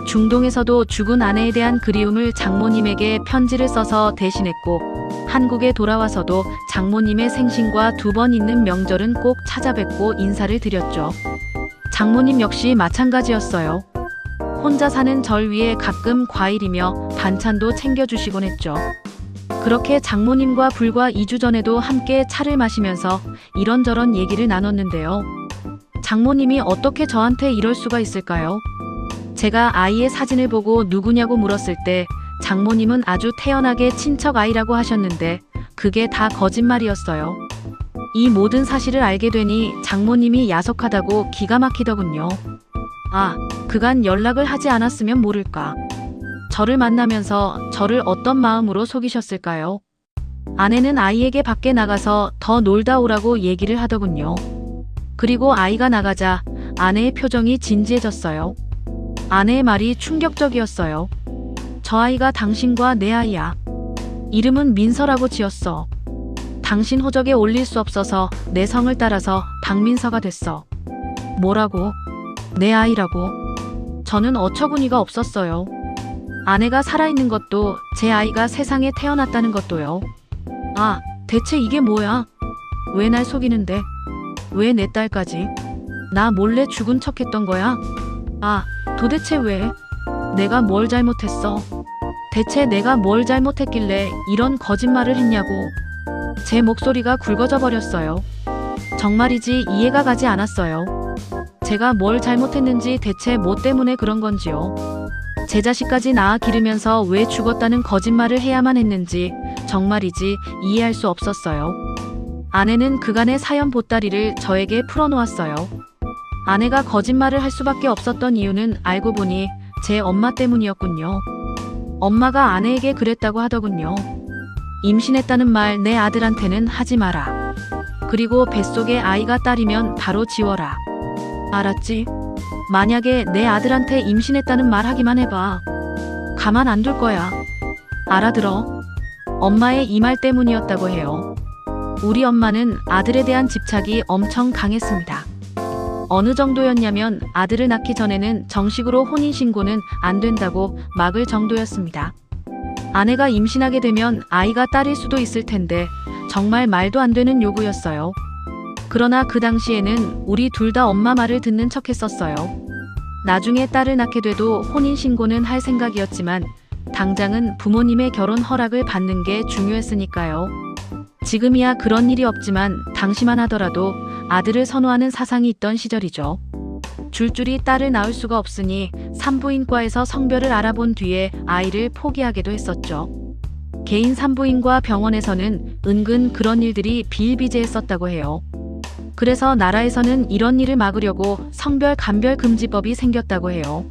중동에서도 죽은 아내에 대한 그리움을 장모님에게 편지를 써서 대신했고, 한국에 돌아와서도 장모님의 생신과 2번 있는 명절은 꼭 찾아뵙고 인사를 드렸죠. 장모님 역시 마찬가지였어요. 혼자 사는 절 위에 가끔 과일이며 반찬도 챙겨주시곤 했죠. 그렇게 장모님과 불과 2주 전에도 함께 차를 마시면서 이런저런 얘기를 나눴는데요. 장모님이 어떻게 저한테 이럴 수가 있을까요? 제가 아이의 사진을 보고 누구냐고 물었을 때 장모님은 아주 태연하게 친척 아이라고 하셨는데 그게 다 거짓말이었어요. 이 모든 사실을 알게 되니 장모님이 야속하다고 기가 막히더군요. 아, 그간 연락을 하지 않았으면 모를까. 저를 만나면서 저를 어떤 마음으로 속이셨을까요? 아내는 아이에게 밖에 나가서 더 놀다 오라고 얘기를 하더군요. 그리고 아이가 나가자 아내의 표정이 진지해졌어요. 아내의 말이 충격적이었어요. 저 아이가 당신과 내 아이야. 이름은 민서라고 지었어. 당신 호적에 올릴 수 없어서 내 성을 따라서 박민서가 됐어. 뭐라고? 내 아이라고. 저는 어처구니가 없었어요. 아내가 살아있는 것도 제 아이가 세상에 태어났다는 것도요. 아, 대체 이게 뭐야? 왜 날 속이는데? 왜 내 딸까지? 나 몰래 죽은 척했던 거야? 아, 도대체 왜? 내가 뭘 잘못했어? 대체 내가 뭘 잘못했길래 이런 거짓말을 했냐고. 제 목소리가 굵어져 버렸어요. 정말이지 이해가 가지 않았어요. 제가 뭘 잘못했는지 대체 뭐 때문에 그런 건지요. 제 자식까지 낳아 기르면서 왜 죽었다는 거짓말을 해야만 했는지 정말이지 이해할 수 없었어요. 아내는 그간의 사연 보따리를 저에게 풀어놓았어요. 아내가 거짓말을 할 수밖에 없었던 이유는 알고 보니 제 엄마 때문이었군요. 엄마가 아내에게 그랬다고 하더군요. 임신했다는 말 내 아들한테는 하지 마라. 그리고 뱃속에 아이가 딸이면 바로 지워라. 알았지? 만약에 내 아들한테 임신했다는 말 하기만 해봐. 가만 안 둘 거야. 알아들어? 엄마의 이 말 때문이었다고 해요. 우리 엄마는 아들에 대한 집착이 엄청 강했습니다. 어느 정도였냐면 아들을 낳기 전에는 정식으로 혼인신고는 안 된다고 막을 정도였습니다. 아내가 임신하게 되면 아이가 딸일 수도 있을 텐데 정말 말도 안 되는 요구였어요. 그러나 그 당시에는 우리 둘 다 엄마 말을 듣는 척 했었어요. 나중에 딸을 낳게 돼도 혼인신고는 할 생각이었지만 당장은 부모님의 결혼 허락을 받는 게 중요했으니까요. 지금이야 그런 일이 없지만 당시만 하더라도 아들을 선호하는 사상이 있던 시절이죠. 줄줄이 딸을 낳을 수가 없으니 산부인과에서 성별을 알아본 뒤에 아이를 포기하기도 했었죠. 개인 산부인과 병원에서는 은근 그런 일들이 비일비재했었다고 해요. 그래서 나라에서는 이런 일을 막으려고 성별 감별 금지법이 생겼다고 해요.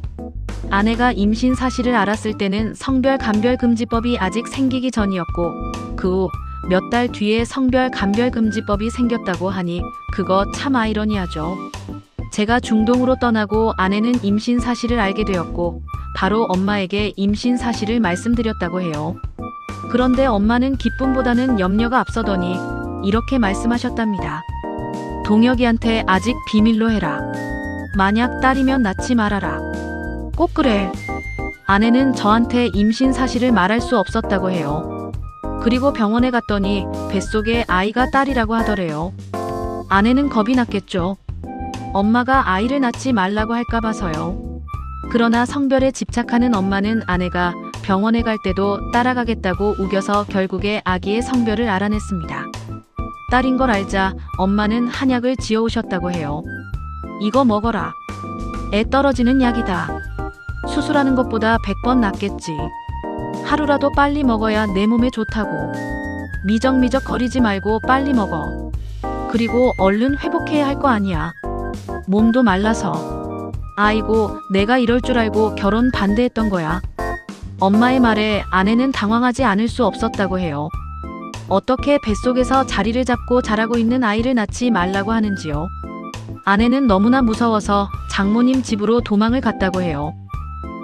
아내가 임신 사실을 알았을 때는 성별 감별 금지법이 아직 생기기 전이었고 그 후 몇 달 뒤에 성별 감별 금지법이 생겼다고 하니 그거 참 아이러니하죠. 제가 중동으로 떠나고 아내는 임신 사실을 알게 되었고 바로 엄마에게 임신 사실을 말씀드렸다고 해요. 그런데 엄마는 기쁨보다는 염려가 앞서더니 이렇게 말씀하셨답니다. 동혁이한테 아직 비밀로 해라. 만약 딸이면 낳지 말아라. 꼭 그래. 아내는 저한테 임신 사실을 말할 수 없었다고 해요. 그리고 병원에 갔더니 뱃속에 아이가 딸이라고 하더래요. 아내는 겁이 났겠죠. 엄마가 아이를 낳지 말라고 할까 봐서요. 그러나 성별에 집착하는 엄마는 아내가 병원에 갈 때도 따라가겠다고 우겨서 결국에 아기의 성별을 알아냈습니다. 딸인 걸 알자 엄마는 한약을 지어오셨다고 해요. 이거 먹어라. 애 떨어지는 약이다. 수술하는 것보다 100번 낫겠지. 하루라도 빨리 먹어야 내 몸에 좋다고. 미적미적 거리지 말고 빨리 먹어. 그리고 얼른 회복해야 할 거 아니야. 몸도 말라서. 아이고, 내가 이럴 줄 알고 결혼 반대했던 거야. 엄마의 말에 아내는 당황하지 않을 수 없었다고 해요. 어떻게 뱃속에서 자리를 잡고 자라고 있는 아이를 낳지 말라고 하는지요. 아내는 너무나 무서워서 장모님 집으로 도망을 갔다고 해요.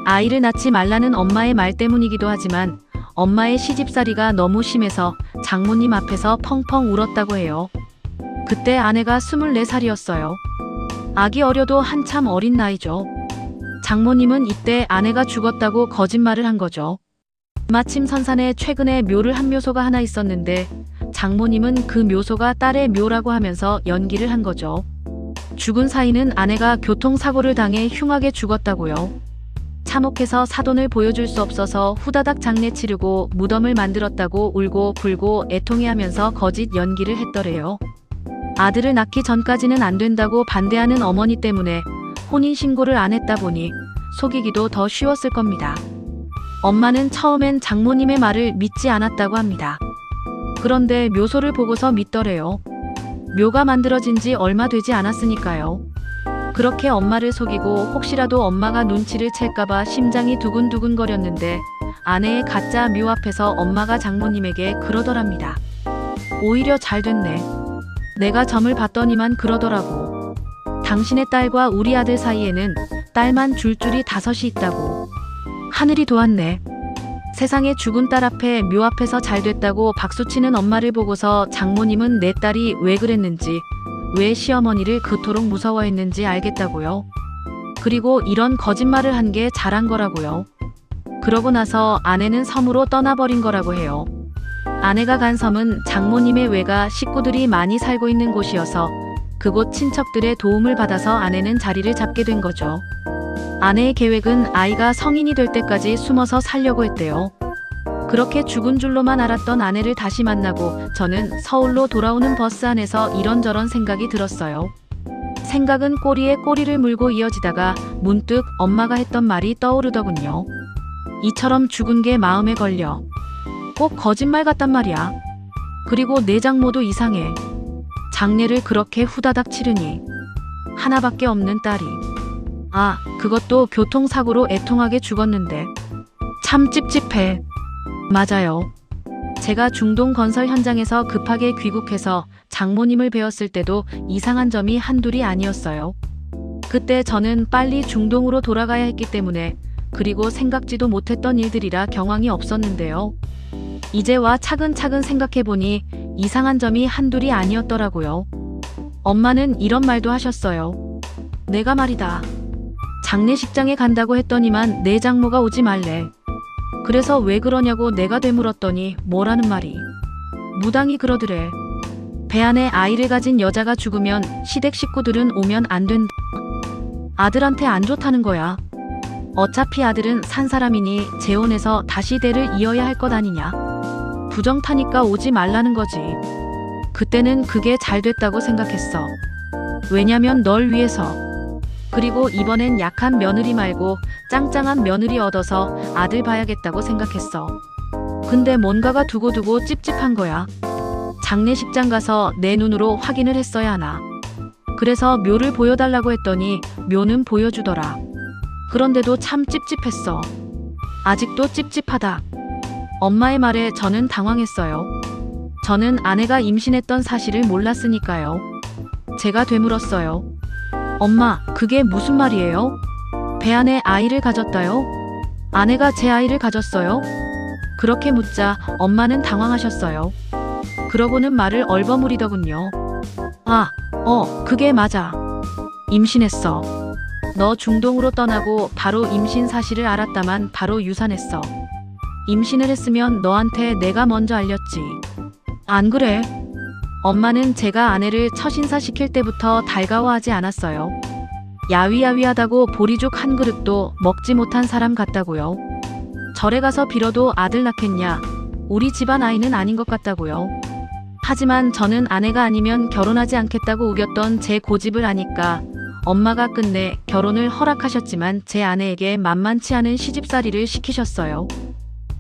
아이를 낳지 말라는 엄마의 말 때문이기도 하지만 엄마의 시집살이가 너무 심해서 장모님 앞에서 펑펑 울었다고 해요. 그때 아내가 24살이었어요. 아기 어려도 한참 어린 나이죠. 장모님은 이때 아내가 죽었다고 거짓말을 한 거죠. 마침 선산에 최근에 묘를 한 묘소가 하나 있었는데 장모님은 그 묘소가 딸의 묘라고 하면서 연기를 한 거죠. 죽은 사이는 아내가 교통사고를 당해 흉하게 죽었다고요. 참혹해서 사돈을 보여줄 수 없어서 후다닥 장례 치르고 무덤을 만들었다고 울고 불고 애통해하면서 거짓 연기를 했더래요. 아들을 낳기 전까지는 안 된다고 반대하는 어머니 때문에 혼인신고를 안 했다 보니 속이기도 더 쉬웠을 겁니다. 엄마는 처음엔 장모님의 말을 믿지 않았다고 합니다. 그런데 묘소를 보고서 믿더래요. 묘가 만들어진 지 얼마 되지 않았으니까요. 그렇게 엄마를 속이고 혹시라도 엄마가 눈치를 챌까봐 심장이 두근두근거렸는데 아내의 가짜 묘 앞에서 엄마가 장모님에게 그러더랍니다. 오히려 잘 됐네. 내가 점을 봤더니만 그러더라고. 당신의 딸과 우리 아들 사이에는 딸만 줄줄이 5이 있다고. 하늘이 도왔네. 세상에 죽은 딸 앞에 묘 앞에서 잘 됐다고 박수치는 엄마를 보고서 장모님은 내 딸이 왜 그랬는지, 왜 시어머니를 그토록 무서워했는지 알겠다고요. 그리고 이런 거짓말을 한 게 잘한 거라고요. 그러고 나서 아내는 섬으로 떠나버린 거라고 해요. 아내가 간 섬은 장모님의 외가 식구들이 많이 살고 있는 곳이어서 그곳 친척들의 도움을 받아서 아내는 자리를 잡게 된 거죠. 아내의 계획은 아이가 성인이 될 때까지 숨어서 살려고 했대요. 그렇게 죽은 줄로만 알았던 아내를 다시 만나고 저는 서울로 돌아오는 버스 안에서 이런저런 생각이 들었어요. 생각은 꼬리에 꼬리를 물고 이어지다가 문득 엄마가 했던 말이 떠오르더군요. 이처럼 죽은 게 마음에 걸려. 꼭 거짓말 같단 말이야. 그리고 내 장모도 이상해. 장례를 그렇게 후다닥 치르니. 하나밖에 없는 딸이. 아, 그것도 교통사고로 애통하게 죽었는데. 참 찝찝해. 맞아요. 제가 중동 건설 현장에서 급하게 귀국해서 장모님을 뵈었을 때도 이상한 점이 한둘이 아니었어요. 그때 저는 빨리 중동으로 돌아가야 했기 때문에 그리고 생각지도 못했던 일들이라 경황이 없었는데요. 이제 와 차근차근 생각해보니 이상한 점이 한둘이 아니었더라고요. 엄마는 이런 말도 하셨어요. 내가 말이다. 장례식장에 간다고 했더니만 내 장모가 오지 말래. 그래서 왜 그러냐고 내가 되물었더니 뭐라는 말이. 무당이 그러더래. 배 안에 아이를 가진 여자가 죽으면 시댁 식구들은 오면 안 된다. 아들한테 안 좋다는 거야. 어차피 아들은 산 사람이니 재혼해서 다시 대를 이어야 할 것 아니냐. 부정 타니까 오지 말라는 거지. 그때는 그게 잘 됐다고 생각했어. 왜냐면 널 위해서. 그리고 이번엔 약한 며느리 말고 짱짱한 며느리 얻어서 아들 봐야겠다고 생각했어. 근데 뭔가가 두고두고 찝찝한 거야. 장례식장 가서 내 눈으로 확인을 했어야 하나. 그래서 묘를 보여달라고 했더니 묘는 보여주더라. 그런데도 참 찝찝했어. 아직도 찝찝하다. 엄마의 말에 저는 당황했어요. 저는 아내가 임신했던 사실을 몰랐으니까요. 제가 되물었어요. 엄마, 그게 무슨 말이에요? 배 안에 아이를 가졌다요? 아내가 제 아이를 가졌어요? 그렇게 묻자 엄마는 당황하셨어요. 그러고는 말을 얼버무리더군요. 그게 맞아. 임신했어. 너 중동으로 떠나고 바로 임신 사실을 알았다만 바로 유산했어. 임신을 했으면 너한테 내가 먼저 알렸지. 안 그래? 엄마는 제가 아내를 첫 인사시킬 때부터 달가워하지 않았어요. 야위야위하다고 보리죽 한 그릇도 먹지 못한 사람 같다고요. 절에 가서 빌어도 아들 낳겠냐? 우리 집안 아이는 아닌 것 같다고요. 하지만 저는 아내가 아니면 결혼하지 않겠다고 우겼던 제 고집을 아니까 엄마가 끝내 결혼을 허락하셨지만 제 아내에게 만만치 않은 시집살이를 시키셨어요.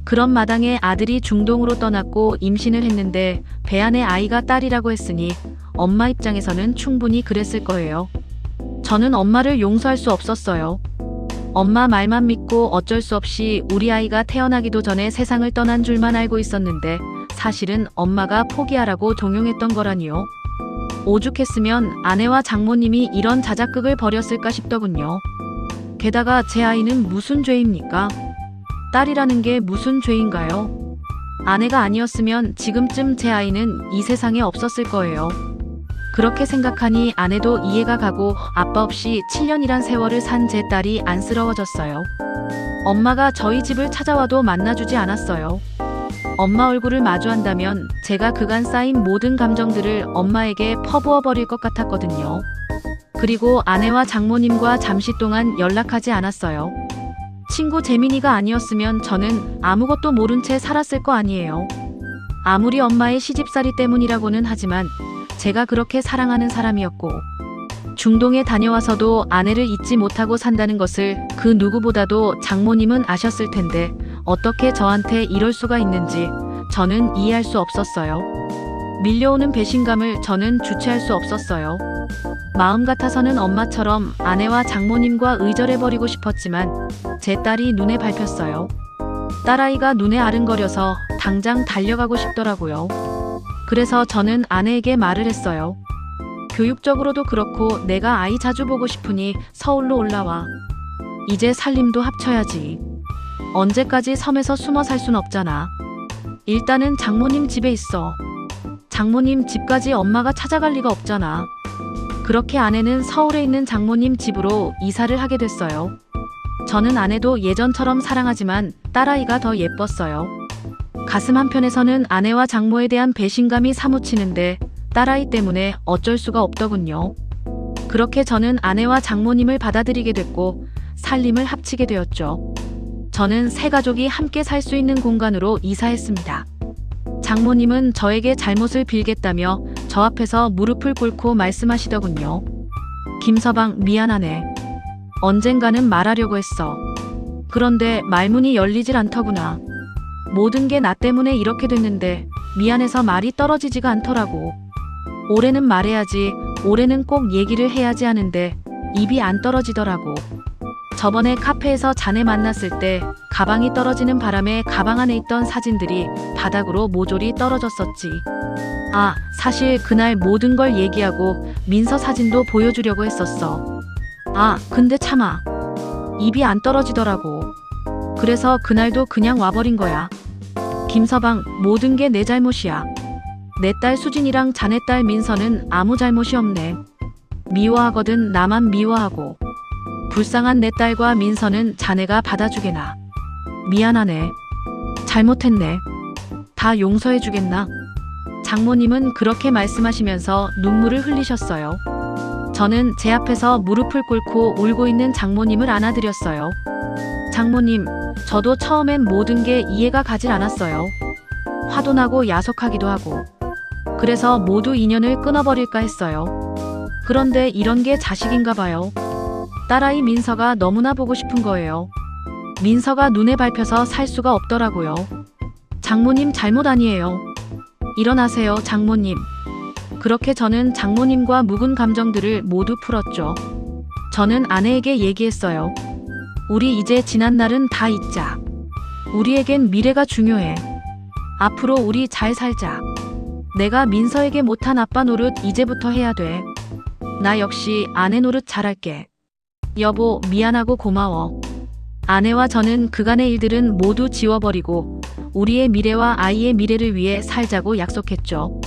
그런 마당에 아들이 중동으로 떠났고 임신을 했는데 배 안에 아이가 딸이라고 했으니 엄마 입장에서는 충분히 그랬을 거예요. 저는 엄마를 용서할 수 없었어요. 엄마 말만 믿고 어쩔 수 없이 우리 아이가 태어나기도 전에 세상을 떠난 줄만 알고 있었는데 사실은 엄마가 포기하라고 종용했던 거라니요. 오죽했으면 아내와 장모님이 이런 자작극을 벌였을까 싶더군요. 게다가 제 아이는 무슨 죄입니까? 딸이라는 게 무슨 죄인가요? 아내가 아니었으면 지금쯤 제 아이는 이 세상에 없었을 거예요. 그렇게 생각하니 아내도 이해가 가고 아빠 없이 7년이란 세월을 산 제 딸이 안쓰러워졌어요. 엄마가 저희 집을 찾아와도 만나주지 않았어요. 엄마 얼굴을 마주한다면 제가 그간 쌓인 모든 감정들을 엄마에게 퍼부어버릴 것 같았거든요. 그리고 아내와 장모님과 잠시 동안 연락하지 않았어요. 친구 재민이가 아니었으면 저는 아무것도 모른 채 살았을 거 아니에요. 아무리 엄마의 시집살이 때문이라고는 하지만 제가 그렇게 사랑하는 사람이었고 중동에 다녀와서도 아내를 잊지 못하고 산다는 것을 그 누구보다도 장모님은 아셨을 텐데 어떻게 저한테 이럴 수가 있는지 저는 이해할 수 없었어요. 밀려오는 배신감을 저는 주체할 수 없었어요. 마음 같아서는 엄마처럼 아내와 장모님과 의절해버리고 싶었지만 제 딸이 눈에 밟혔어요. 딸아이가 눈에 아른거려서 당장 달려가고 싶더라고요. 그래서 저는 아내에게 말을 했어요. 교육적으로도 그렇고 내가 아이 자주 보고 싶으니 서울로 올라와. 이제 살림도 합쳐야지. 언제까지 섬에서 숨어 살 순 없잖아. 일단은 장모님 집에 있어. 장모님 집까지 엄마가 찾아갈 리가 없잖아. 그렇게 아내는 서울에 있는 장모님 집으로 이사를 하게 됐어요. 저는 아내도 예전처럼 사랑하지만 딸아이가 더 예뻤어요. 가슴 한편에서는 아내와 장모에 대한 배신감이 사무치는데 딸아이 때문에 어쩔 수가 없더군요. 그렇게 저는 아내와 장모님을 받아들이게 됐고 살림을 합치게 되었죠. 저는 세 가족이 함께 살 수 있는 공간으로 이사했습니다. 장모님은 저에게 잘못을 빌겠다며 저 앞에서 무릎을 꿇고 말씀하시더군요. 김서방, 미안하네. 언젠가는 말하려고 했어. 그런데 말문이 열리질 않더구나. 모든 게 나 때문에 이렇게 됐는데 미안해서 말이 떨어지지가 않더라고. 올해는 말해야지, 올해는 꼭 얘기를 해야지 하는데 입이 안 떨어지더라고. 저번에 카페에서 자네 만났을 때 가방이 떨어지는 바람에 가방 안에 있던 사진들이 바닥으로 모조리 떨어졌었지. 아, 사실 그날 모든 걸 얘기하고 민서 사진도 보여주려고 했었어. 아, 근데 참아. 입이 안 떨어지더라고. 그래서 그날도 그냥 와버린 거야. 김서방, 모든 게 내 잘못이야. 내 딸 수진이랑 자네 딸 민서는 아무 잘못이 없네. 미워하거든 나만 미워하고. 불쌍한 내 딸과 민서는 자네가 받아주게나. 미안하네. 잘못했네. 다 용서해주겠나? 장모님은 그렇게 말씀하시면서 눈물을 흘리셨어요. 저는 제 앞에서 무릎을 꿇고 울고 있는 장모님을 안아드렸어요. 장모님, 저도 처음엔 모든 게 이해가 가질 않았어요. 화도 나고 야속하기도 하고. 그래서 모두 인연을 끊어버릴까 했어요. 그런데 이런 게 자식인가 봐요. 딸아이 민서가 너무나 보고 싶은 거예요. 민서가 눈에 밟혀서 살 수가 없더라고요. 장모님 잘못 아니에요. 일어나세요, 장모님. 그렇게 저는 장모님과 묵은 감정들을 모두 풀었죠. 저는 아내에게 얘기했어요. 우리 이제 지난 날은 다 잊자. 우리에겐 미래가 중요해. 앞으로 우리 잘 살자. 내가 민서에게 못한 아빠 노릇 이제부터 해야 돼. 나 역시 아내 노릇 잘할게. 여보, 미안하고 고마워. 아내와 저는 그간의 일들은 모두 지워버리고 우리의 미래와 아이의 미래를 위해 살자고 약속했죠.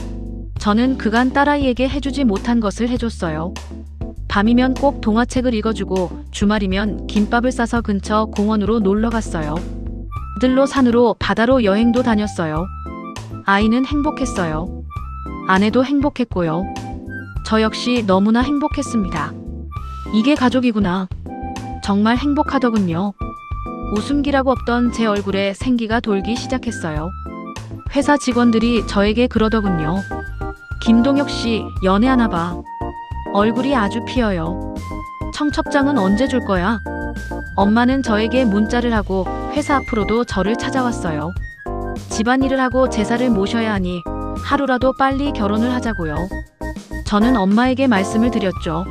저는 그간 딸아이에게 해주지 못한 것을 해줬어요. 밤이면 꼭 동화책을 읽어주고 주말이면 김밥을 싸서 근처 공원으로 놀러 갔어요. 들로 산으로 바다로 여행도 다녔어요. 아이는 행복했어요. 아내도 행복했고요. 저 역시 너무나 행복했습니다. 이게 가족이구나. 정말 행복하더군요. 웃음기라고 없던 제 얼굴에 생기가 돌기 시작했어요. 회사 직원들이 저에게 그러더군요. 김동혁 씨, 연애하나 봐. 얼굴이 아주 피어요. 청첩장은 언제 줄 거야? 엄마는 저에게 문자를 하고 회사 앞으로도 저를 찾아왔어요. 집안일을 하고 제사를 모셔야 하니 하루라도 빨리 결혼을 하자고요. 저는 엄마에게 말씀을 드렸죠.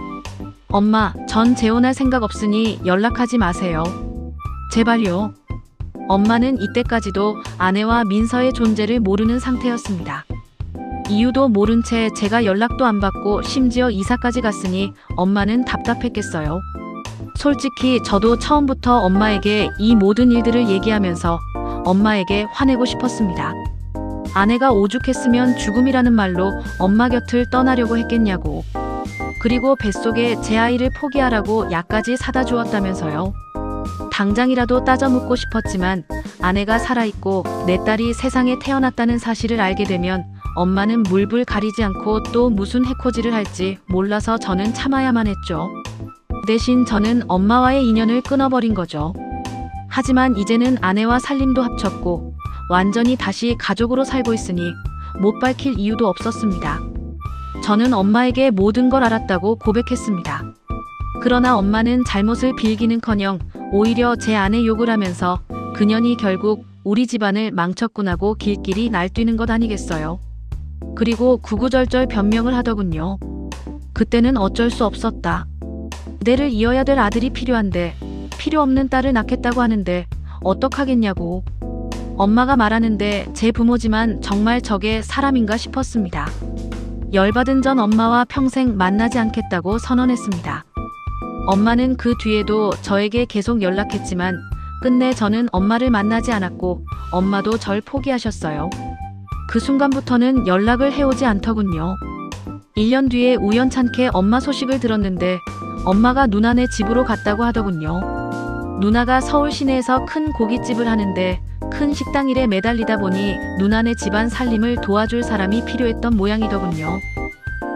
엄마, 전 재혼할 생각 없으니 연락하지 마세요. 제발요. 엄마는 이때까지도 아내와 민서의 존재를 모르는 상태였습니다. 이유도 모른 채 제가 연락도 안 받고 심지어 이사까지 갔으니 엄마는 답답했겠어요. 솔직히 저도 처음부터 엄마에게 이 모든 일들을 얘기하면서 엄마에게 화내고 싶었습니다. 아내가 오죽했으면 죽음이라는 말로 엄마 곁을 떠나려고 했겠냐고. 그리고 뱃속에 제 아이를 포기하라고 약까지 사다 주었다면서요. 당장이라도 따져 묻고 싶었지만 아내가 살아있고 내 딸이 세상에 태어났다는 사실을 알게 되면 엄마는 물불 가리지 않고 또 무슨 해코지를 할지 몰라서 저는 참아야만 했죠. 대신 저는 엄마와의 인연을 끊어버린 거죠. 하지만 이제는 아내와 살림도 합쳤고 완전히 다시 가족으로 살고 있으니 못 밝힐 이유도 없었습니다. 저는 엄마에게 모든 걸 알았다고 고백했습니다. 그러나 엄마는 잘못을 빌기는커녕 오히려 제 아내 욕을 하면서 그년이 결국 우리 집안을 망쳤구나고 길길이 날뛰는 것 아니겠어요. 그리고 구구절절 변명을 하더군요. 그때는 어쩔 수 없었다. 내를 이어야 될 아들이 필요한데 필요 없는 딸을 낳겠다고 하는데 어떡하겠냐고. 엄마가 말하는데 제 부모지만 정말 저게 사람인가 싶었습니다. 열받은 전 엄마와 평생 만나지 않겠다고 선언했습니다. 엄마는 그 뒤에도 저에게 계속 연락했지만 끝내 저는 엄마를 만나지 않았고 엄마도 절 포기하셨어요. 그 순간부터는 연락을 해오지 않더군요. 1년 뒤에 우연찮게 엄마 소식을 들었는데 엄마가 누나네 집으로 갔다고 하더군요. 누나가 서울 시내에서 큰 고깃집을 하는데 큰 식당 일에 매달리다 보니 누나네 집안 살림을 도와줄 사람이 필요했던 모양이더군요.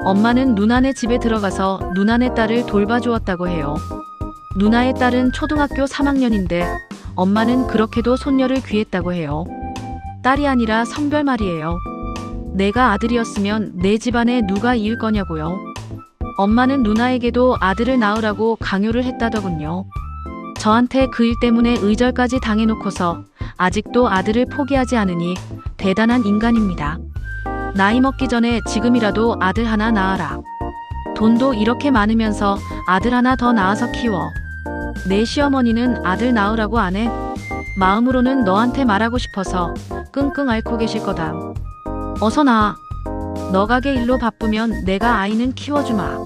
엄마는 누나네 집에 들어가서 누나네 딸을 돌봐주었다고 해요. 누나의 딸은 초등학교 3학년인데 엄마는 그렇게도 손녀를 귀했다고 해요. 딸이 아니라 성별 말이에요. 내가 아들이었으면 내 집안에 누가 이을 거냐고요. 엄마는 누나에게도 아들을 낳으라고 강요를 했다더군요. 저한테 그 일 때문에 의절까지 당해놓고서 아직도 아들을 포기하지 않으니 대단한 인간입니다. 나이 먹기 전에 지금이라도 아들 하나 낳아라. 돈도 이렇게 많으면서 아들 하나 더 낳아서 키워. 내 시어머니는 아들 낳으라고 안 해? 마음으로는 너한테 말하고 싶어서 끙끙 앓고 계실 거다. 어서 나아. 너 가게 일로 바쁘면 내가 아이는 키워주마.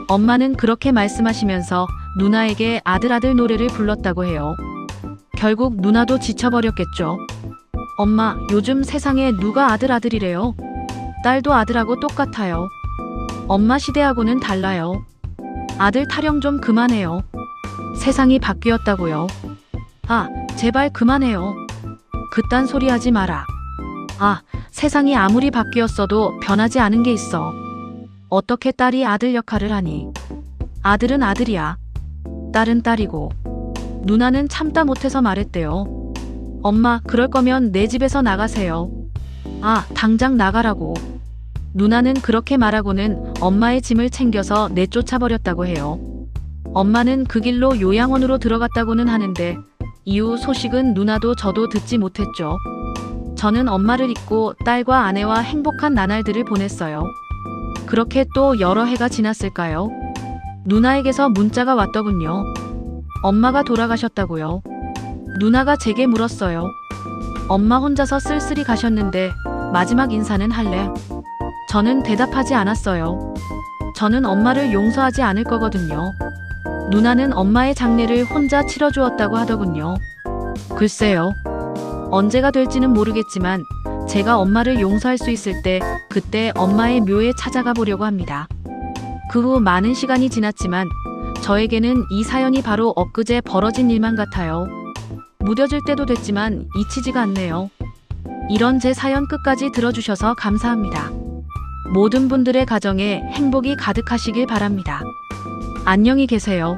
엄마는 그렇게 말씀하시면서 누나에게 아들 노래를 불렀다고 해요. 결국 누나도 지쳐버렸겠죠. 엄마, 요즘 세상에 누가 아들이래요? 딸도 아들하고 똑같아요. 엄마 시대하고는 달라요. 아들 타령 좀 그만해요. 세상이 바뀌었다고요. 아, 제발 그만해요. 그딴 소리 하지 마라. 아, 세상이 아무리 바뀌었어도 변하지 않은 게 있어. 어떻게 딸이 아들 역할을 하니? 아들은 아들이야. 딸은 딸이고. 누나는 참다 못해서 말했대요. 엄마, 그럴 거면 내 집에서 나가세요. 아, 당장 나가라고. 누나는 그렇게 말하고는 엄마의 짐을 챙겨서 내쫓아버렸다고 해요. 엄마는 그 길로 요양원으로 들어갔다고는 하는데 이후 소식은 누나도 저도 듣지 못했죠. 저는 엄마를 잊고 딸과 아내와 행복한 나날들을 보냈어요. 그렇게 또 여러 해가 지났을까요? 누나에게서 문자가 왔더군요. 엄마가 돌아가셨다고요. 누나가 제게 물었어요. 엄마 혼자서 쓸쓸히 가셨는데 마지막 인사는 할래? 저는 대답하지 않았어요. 저는 엄마를 용서하지 않을 거거든요. 누나는 엄마의 장례를 혼자 치러주었다고 하더군요. 글쎄요. 언제가 될지는 모르겠지만 제가 엄마를 용서할 수 있을 때 그때 엄마의 묘에 찾아가 보려고 합니다. 그 후 많은 시간이 지났지만 저에게는 이 사연이 바로 엊그제 벌어진 일만 같아요. 무뎌질 때도 됐지만 잊히지가 않네요. 이런 제 사연 끝까지 들어주셔서 감사합니다. 모든 분들의 가정에 행복이 가득하시길 바랍니다. 안녕히 계세요.